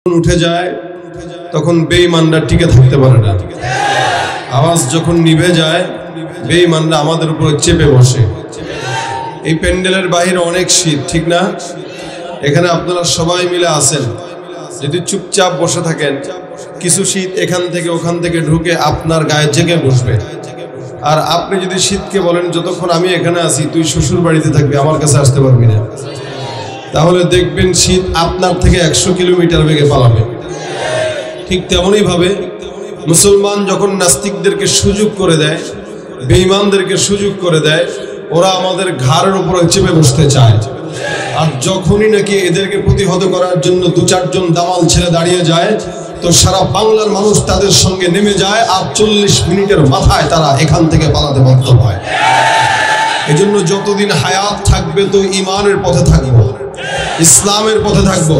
উঠে যায় তখন বেঈমানরা টিকে থাকতে পারে না। আওয়াজ যখন নিভে যায় বেঈমানরা আমাদের উপরে চেপে বসে। এই প্যান্ডেলের বাইরে অনেক শীত, ঠিক না? এখানে আপনারা সবাই মিলে আছেন, যদি চুপচাপ বসে থাকেন কিছু শীত এখান থেকে ওখান থেকে ঢুকে আপনার গায়ে জেগে বসবে। আর আপনি যদি শীতকে বলেন যতক্ষণ আমি এখানে আছি তুই শ্বশুর বাড়িতে থাকবি, আমার কাছে আসতে পারবি না, তাহলে দেখবেন শীত আপনার থেকে 100 কিলোমিটার বেগে পালাবে। ঠিক তেমনই ভাবে মুসলমান যখন নাস্তিকদেরকে সুযোগ করে দেয়, বেঈমানদেরকে সুযোগ করে দেয়, ওরা আমাদের ঘাড়ের উপরে চেপে বসতে চায়। আর যখনই নাকি এদেরকে প্রতিহত করার জন্য 2-4 জন দামাল ছেলে দাঁড়িয়ে যায় তো সারা বাংলার মানুষ তাদের সঙ্গে নেমে যায়, আর 40 মিনিটের মাথায় তারা এখান থেকে পালাতে বাধ্য হয়। এজন্য যতদিন হায়াত থাকবে তো ইমানের পথে থাকবো, ইসলামের পথে থাকবো।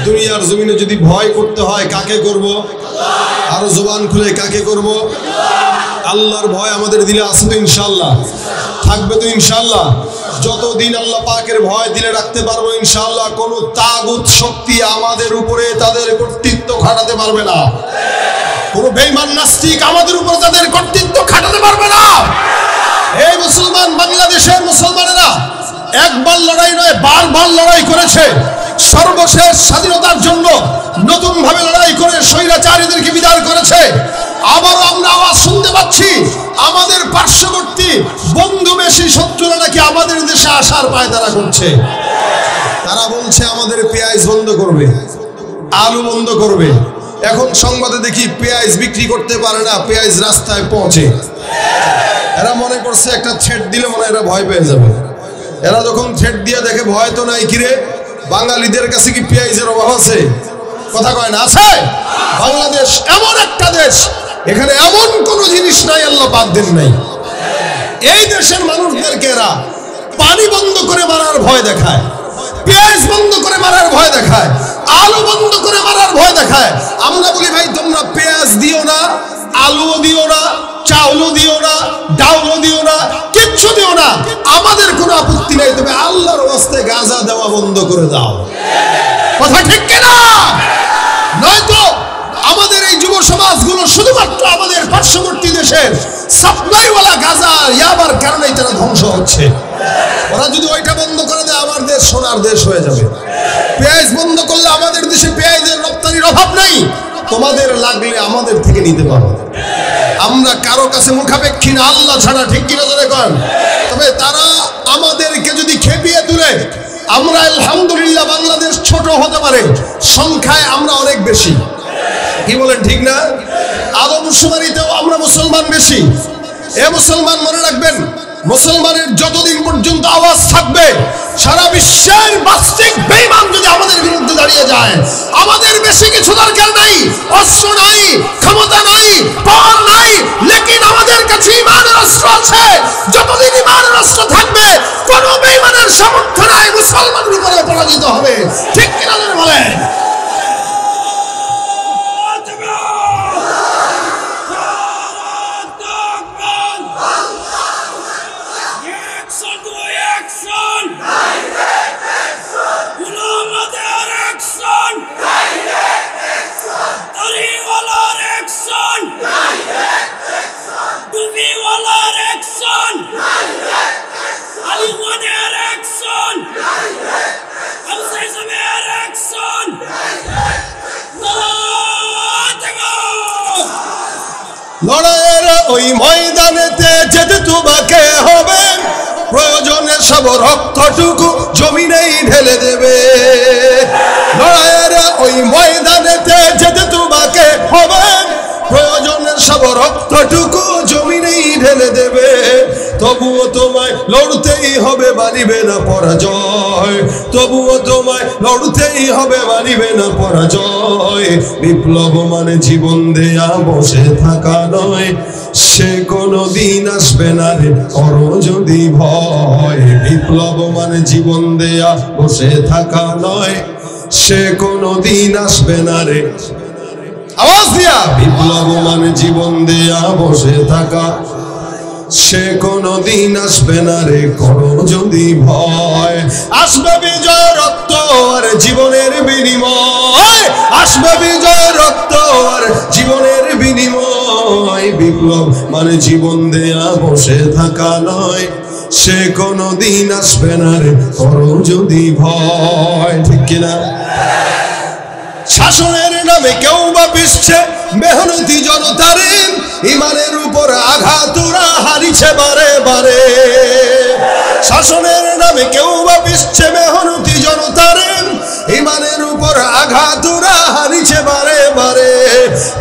দুনিয়ার জমিনে যদি ভয় করতে হয় কাকে করব? আরো জবান খুলে কাকে করব? আল্লাহর ভয় আমাদের দিলে আছে তো ইনশাআল্লাহ, থাকবে তো ইনশাআল্লাহ। যতদিন আল্লাহ পাকের ভয় দিলে রাখতে পারবো ইনশাআল্লাহ, কোন তাগুত শক্তি আমাদের উপরে তাদের কর্তৃত্ব খাটাতে পারবে না। কোন বেঈমান নাস্তিক আমাদের উপর তাদের কর্তৃত্ব খাটাতে পারবে না। এই মুসলমান, বাংলাদেশের মুসলমানেরা একবার লড়াই নয় বারবার লড়াই করেছে। সর্বশেষ স্বাধীনতার জন্য নতুন ভাবে লড়াই করে স্বৈরাচারীদেরকে বিদায় করেছে। আবারও আমরা আওয়াজ শুনতে পাচ্ছি আমাদের পার্শ্ববর্তী বন্ধু বেশি শত্রুরা নাকি আমাদের দেশে আসার পায়তারা করছে। তারা বলছে আমাদের পেঁয়াজ বন্ধ করবে, আলু বন্ধ করবে। এখন সংবাদে দেখি পেঁয়াজ বিক্রি করতে পারে না, পেঁয়াজ রাস্তায় পৌঁছে। এরা মনে করছে একটা থ্রেট দিলে মনে এরা ভয় পেয়ে যাবে। এরা যখন থ্রেট দিয়ে দেখে ভয় তো নাই, কিরে বাঙালিদের কাছে কি পেঁয়াজের অভাব আছে? কথা কয় না, আছে? বাংলাদেশ এমন একটা দেশ, এখানে এমন কোন জিনিস নাই আল্লাহ পাক দেন নাই। এই দেশের মানুষদেরকে এরা পানি বন্ধ করে মারার ভয় দেখায়, পেঁয়াজ বন্ধ করে মারার ভয় দেখায়, আলু বন্ধ করে মারার ভয় দেখায়। আমরা বলি ভাই তোমরা পেঁয়াজ দিও না, আলুও দিও না, চাউলও দিও না, ডাউলও দিও না, কিচ্ছু দিও না, আমাদের কোনো আপত্তি নাই, তবে আল্লাহর ওয়াস্তে গাঁজা দেওয়া বন্ধ করে দাও। কথা ঠিক কিনা? নয়তো আমাদের এই যুব সমাজগুলো শুধুমাত্র আমাদের পার্শ্ববর্তী দেশের সাপ্লাইওয়ালা গাঁজা ইয়াবার কারণেই তারা ধ্বংস হচ্ছে। ওরা যদি ওইটা বন্ধ করে দেয় আমার দেশ সোনার দেশ হয়ে যাবে। পেঁয়াজ বন্ধ করলে আমাদের দেশে পেঁয়াজের রপ্তানির অভাব নেই, তোমাদের লাগলে আমাদের থেকে নিতে পারো। আমরা কারো কাছে মুখাপেক্ষী না, আল্লাহ ছাড়া, ঠিক কিনা ধরে কন? তবে তারা আমাদেরকে যদি খেপিয়ে তুলে, আমরা আলহামদুলিল্লাহ বাংলাদেশ ছোট হতে পারে, সংখ্যায় আমরা অনেক বেশি, কি বলেন ঠিক না? আদমশুমারিতেও আমরা মুসলমান বেশি। এ মুসলমান মনে রাখবেন, মুসলমানের যতদিন পর্যন্ত আওয়াজ থাকবে সারা বিশ্বের বাস্তিক বেঈমান যদি আমাদের বিরুদ্ধে দাঁড়িয়ে যায়, আমাদের বেশি কিছু দরকার নাই, অস্ত্র নাই, ক্ষমতা নাই, পাওয়ার নাই, লেকিন আমাদের কাছে ঈমানের অস্ত্র আছে। যতদিন ঈমানের অস্ত্র থাকবে কোন বেঈমানের সামর্থ্য নাই মুসলমানের উপরে পরাজিত হবে, ঠিক কিনা বলেন? লড়াইয়ের ওই ময়দানেতে যেতে তোমাকে হবে, প্রয়োজনে সব রক্তটুকু জমিনেই ঢেলে দেবে। লড়াইয়ের ওই ময়দানেতে যেতে তোমাকে হবে, প্রয়োজনে সব রক্তটুকু জমিনেই ঢেলে দেবে। তবুও তোমায় লড়তেই হবে, মানিবে না পরাজয়। তবুও তোমায় লড়তেই হবে, মানিবে না পরাজয়। বিপ্লব মানে জীবন দেয়া বসে থাকা নয়, সে কোনো দিন আসবে না রে করো যদি ভয়। বিপ্লব মানে জীবন দেয়া বসে থাকা নয়, সে কোনো দিন আসবে না রে। আওয়াজ দিয়া, বিপ্লব মানে জীবন দেয়া বসে থাকা সে কোনদিন আসবে না রে, করো যদি ভয়। আসবে বিজয় রক্ত আর জীবনের বিনিময়, আসবে বিজয় রক্ত আর জীবনের বিনিময়। বিপ্লব মানে জীবন দেয়া বসে থাকা নয়, সে কোনদিন আসবে না রে, করো যদি ভয়। ঠিক কিনা? শাসনের নামে কেউ বা পিছছে মেহনতি জনতারে, ইমানের উপর আঘাত ওরা হারিছে বারে বারে। শাসনের নামে কেউ বা পিছছে মেহনতি জনতারে, ইমানের উপর আঘাত ওরা হারিছে বারে বারে।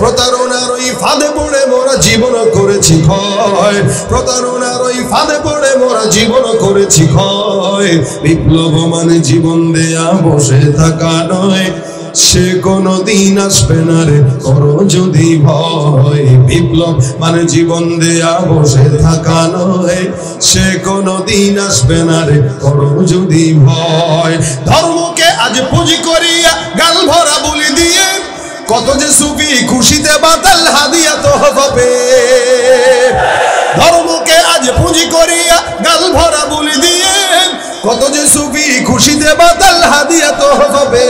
প্রতারণার ওই ফাঁদে পড়ে মোরা জীবন করেছি ক্ষয়, প্রতারণার ওই ফাঁদে পড়ে মোরা জীবন করেছি ক্ষয়। বিপ্লব মানে জীবন দেয়া বসে থাকা নয়, সে কোনদিন আসবে না রে, করো যদি ভয়। বিপ্লব মানে জীবন দেয়া বসে থাকা নয়, সে কোনদিন আসবে না রে, করো যদি ভয়। ধর্মকে আজ পুঁজি করিয়া গাল ভরা বলি দিয়ে, কত যে সুফি খুশিতে বাতাল হাদিয়া তো হবে। ধর্মকে আজ পুঁজি করিয়া গাল ভরা বলি দিয়ে, কত যে সুফি খুশিতে বাতাল হাদিয়া তো হবে।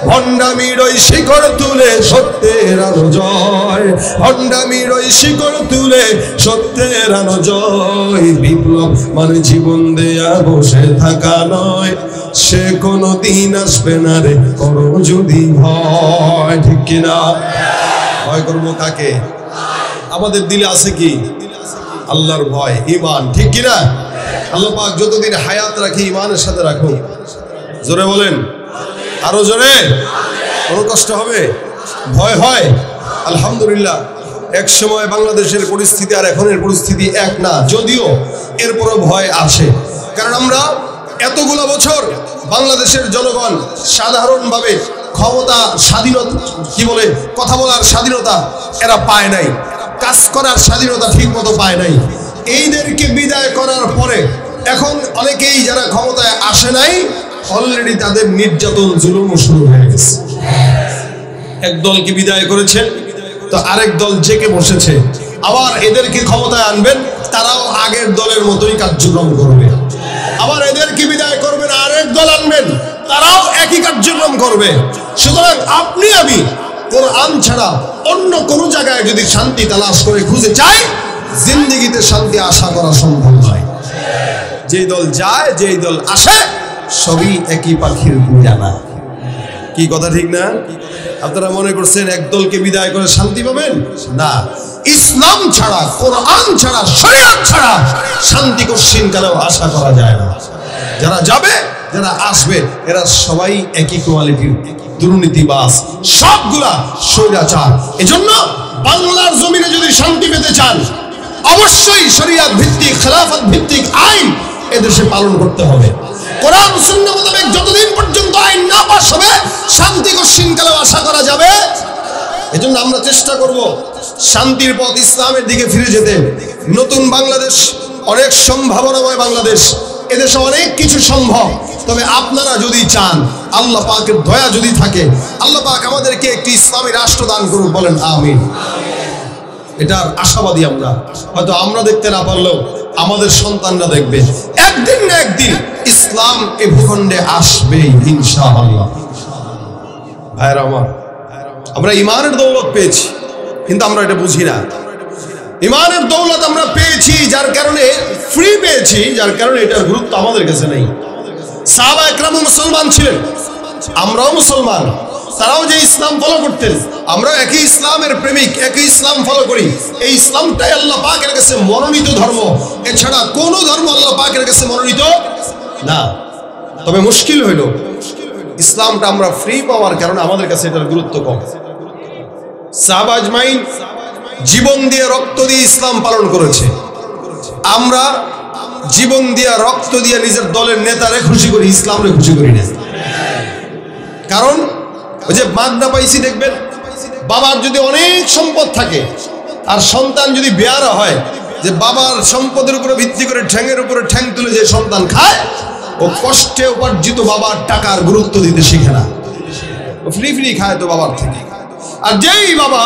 ভণ্ডামির ওই শিকড় তুলে সত্যের আলো জয়, ভণ্ডামির ওই শিকড় তুলে সত্যের আলো জয়। বিপ্লব মানে জীবন দেয়া বসে থাকা নয়, সে কোনদিন আসবে না রে, করো যদি ভয়। ঠিক কিনা? ভয় করবো কাকে? আমাদের দিলে আছে কি? আল্লাহর ভয়, ঈমান। ঠিক কিনা? আল্লাহ পাক যতদিন হায়াত রাখি ঈমানের সাথে রাখুন। জোরে বলেন, আরো জোরে। কোনো কষ্ট হবে? ভয় হয়? আলহামদুলিল্লাহ, এক সময় বাংলাদেশের পরিস্থিতি আর এখনের পরিস্থিতি এক না, যদিও এরপরও ভয় আছে। কারণ আমরা এতগুলো বছর বাংলাদেশের জনগণ সাধারণভাবে ক্ষমতা, স্বাধীনতা, কি বলে, কথা বলার স্বাধীনতা এরা পায় নাই, কাজ করার স্বাধীনতা ঠিক মতো পায় নাই। এইদেরকে বিদায় করার পরে এখন অনেকেই যারা ক্ষমতায় আসে নাই, অলরেডি তাদের নির্যাতন জুলুম শুরু হয়ে গেছে। এক দলকে বিদায় করেছেন তো আরেক দল জেকে বসেছে, আবার এদেরকে ক্ষমতায় আনবেন, তারাও আগের দলের মতোই কার্যক্রম করবে। আবার এদেরকে বিদায় করবেন, আরেক দল আনবেন, তারাও একই কার্যক্রম করবে। সুতরাং আপনি আমি কোরআন ছাড়া অন্য কোন জায়গায় যদি শান্তি তালাশ করে খুঁজে চাই, জিন্দেগিতে শান্তি আশা করা সম্ভব নয়। যেই দল যায়, যেই দল আসে, সবই একই পাখির জানা। কি কথা ঠিক না? আপনারা মনে করছেন এক দলকে বিদায় করে শান্তি পাবেন? না, ইসলাম ছাড়া, কোরআন ছাড়া, শরীয়ত ছাড়া শান্তি কোশ্চিন কালেও আশা করা যায় না। যারা যাবে, যারা আসবে, এরা সবাই একই কোয়ালিটির দুর্নীতিবাজ, সবগুলা স্বৈরাচার। এজন্য বাংলার জমিনে যদি শান্তি পেতে চান, অবশ্যই শরীয়ত ভিত্তিক, খেলাফত ভিত্তিক আইন এদেশে পালন করতে হবে। কোরআন সুন্নাহ মোতাবেক যতদিন পর্যন্ত আইন না পাস হবে, শান্তি কোশ্চিনকালেও আশা করা যাবে। এজন্য আমরা চেষ্টা করব শান্তির পথ, ইসলামের দিকে ফিরে যেতে। নতুন বাংলাদেশ অনেক সম্ভাবনাময় বাংলাদেশ, এদেশে অনেক কিছু সম্ভব। তবে আপনারা যদি চান, আল্লাহ পাকের দয়া যদি থাকে, আল্লাহ পাক আমাদেরকে একটি ইসলামী রাষ্ট্র দান করুন, বলেন আমিন। এটার আশাবাদী আমরা। হয়তো আমরা দেখতে না পারলেও আমাদের সন্তানরা দেখবে, একদিন না একদিন ইসলাম এই ভূখণ্ডে আসবেই ইনশাআল্লাহ। ভাইরা আমার, আমরা ইমানের দৌলত পেয়েছি, কিন্তু আমরা এটা বুঝি না। ইমানের দৌলত আমরা পেয়েছি যার কারণে, ফ্রি পেয়েছি যার কারণে এটার গুরুত্ব আমাদের কাছে নেই। সাহাবা একরামও মুসলমান ছিলেন, আমরাও মুসলমান, তারাও যে ইসলাম ফলো করতেন, আমরা একই ইসলামের প্রেমিক, একই ইসলাম ফলো করি। এই ইসলামটাই আল্লাহ পাকের কাছে মনোনীত ধর্ম, এছাড়া কোনো ধর্ম আল্লাহ পাকের কাছে মনোনীত না। তবে মুশকিল হইল, ইসলামটা আমরা ফ্রি পাওয়ার কারণে আমাদের কাছে এটার গুরুত্ব কম। সাহাবা আজমাইন জীবন দিয়ে, রক্ত দিয়ে ইসলাম পালন করেছে। আমরা জীবন দিয়ে, রক্ত দিয়ে নিজের দলের নেতারে খুশি করি, ইসলামরে খুশি করি না। কারণ ওই যে মাগনা পাইছি, দেখবেন বাবার যদি অনেক সম্পদ থাকে আর সন্তান যদি বেয়ারা হয়, যে বাবার সম্পদের উপরে ভিত্তি করে ঠ্যাঙের উপরে ঠ্যাং তুলে যে সন্তান খায়, ও কষ্টে উপার্জিত বাবার টাকার গুরুত্ব দিতে শিখে না, ও ফ্রি ফ্রি খায় তো বাবার থেকে। আর যেই বাবা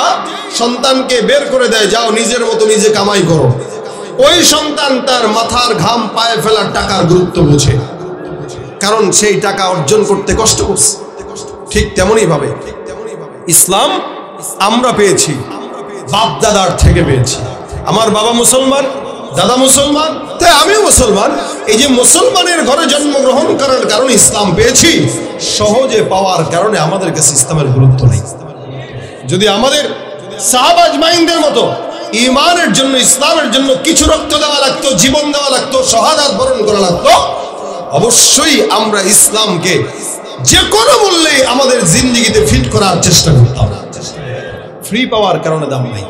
সন্তানকে বের করে দেয়, যাও নিজের মতো নিজে কামাই করো, ওই সন্তান তার মাথার ঘাম পায়ে ফেলার টাকার গুরুত্ব বোঝে, কারণ সেই টাকা অর্জন করতে কষ্ট করছে। ঠিক তেমনই ভাবে ইসলাম আমরা পেয়েছি, বাপ দাদার থেকে পেয়েছি। আমার বাবা মুসলমান, দাদা মুসলমান, তাই আমিও মুসলমান। এই যে মুসলমানের ঘরে জন্মগ্রহণ করার কারণে ইসলাম পেয়েছি, সহজে পাওয়ার কারণে আমাদের কাছে ইসলামের গুরুত্ব নেই। যদি আমাদের সাহাবা আজমাইনদের মতো ঈমানের জন্য, ইসলামের জন্য কিছু রক্ত দেওয়া লাগতো, জীবন দেওয়া লাগতো, শাহাদাত বরণ করা লাগতো, অবশ্যই আমরা ইসলামকে যে কোনো মূল্যে আমাদের জিন্দেগিতে ফিট করার চেষ্টা করতাম। ফ্রি পাওয়ার কারণে দাম নেই।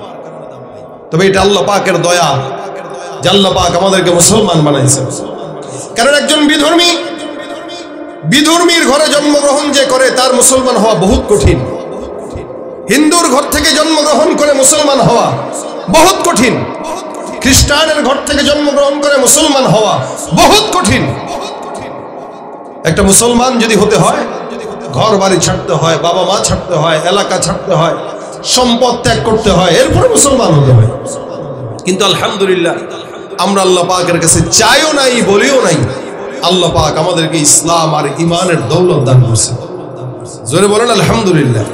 তবে এটা আল্লাহ পাকের দয়া যে আল্লাহ পাক আমাদেরকে মুসলমান বানাইছেন। কারণ একজন বিধর্মীর ঘরে জন্মগ্রহণ যে করে তার মুসলমান হওয়া বহুত কঠিন। হিন্দুর ঘর থেকে জন্মগ্রহণ করে মুসলমান হওয়া বহুত কঠিন। খ্রিস্টানের ঘর থেকে জন্মগ্রহণ করে মুসলমান হওয়া বহুত কঠিন। একটা মুসলমান যদি হতে হয়, ঘর বাড়ি ছাড়তে হয়, বাবা মা ছাড়তে হয়, এলাকা ছাড়তে হয়, সম্পদ ত্যাগ করতে হয়, এরপরে মুসলমান হতে হয়। কিন্তু আলহামদুলিল্লাহ আমরা আল্লাহ পাকের কাছে চাইও নাই, বলিও নাই, আল্লাহ পাক আমাদেরকে ইসলাম আর ইমানের দৌলত দান করছে। জোরে বলেন আলহামদুলিল্লাহ।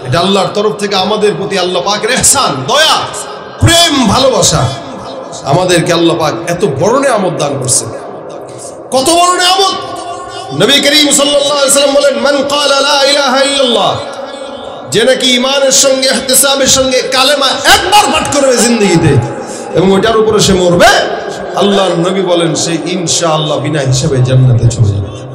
এটা আল্লাহর তরফ থেকে আমাদের প্রতি আল্লাহ পাকের ইহসান, দয়া, প্রেম, ভালোবাসা। আমাদেরকে আল্লাহ পাক এত বড় নিয়ামত দান করছে। কত বড় নিয়ামত! নবী করিম সাল্লাল্লাহু আলাইহি ওয়াসাল্লাম বলেন, মান ক্বালা লা ইলাহা ইল্লাল্লাহ, যে নাকি ঈমানের সঙ্গে ইহতিসাবের সঙ্গে কালেমা একবার পাঠ করবে জিন্দেগিতে এবং ওটার উপরে সে মরবে, আল্লাহর নবী বলেন সে ইনশাআল্লাহ বিনা হিসাবে জান্নাতে চলে যাবে।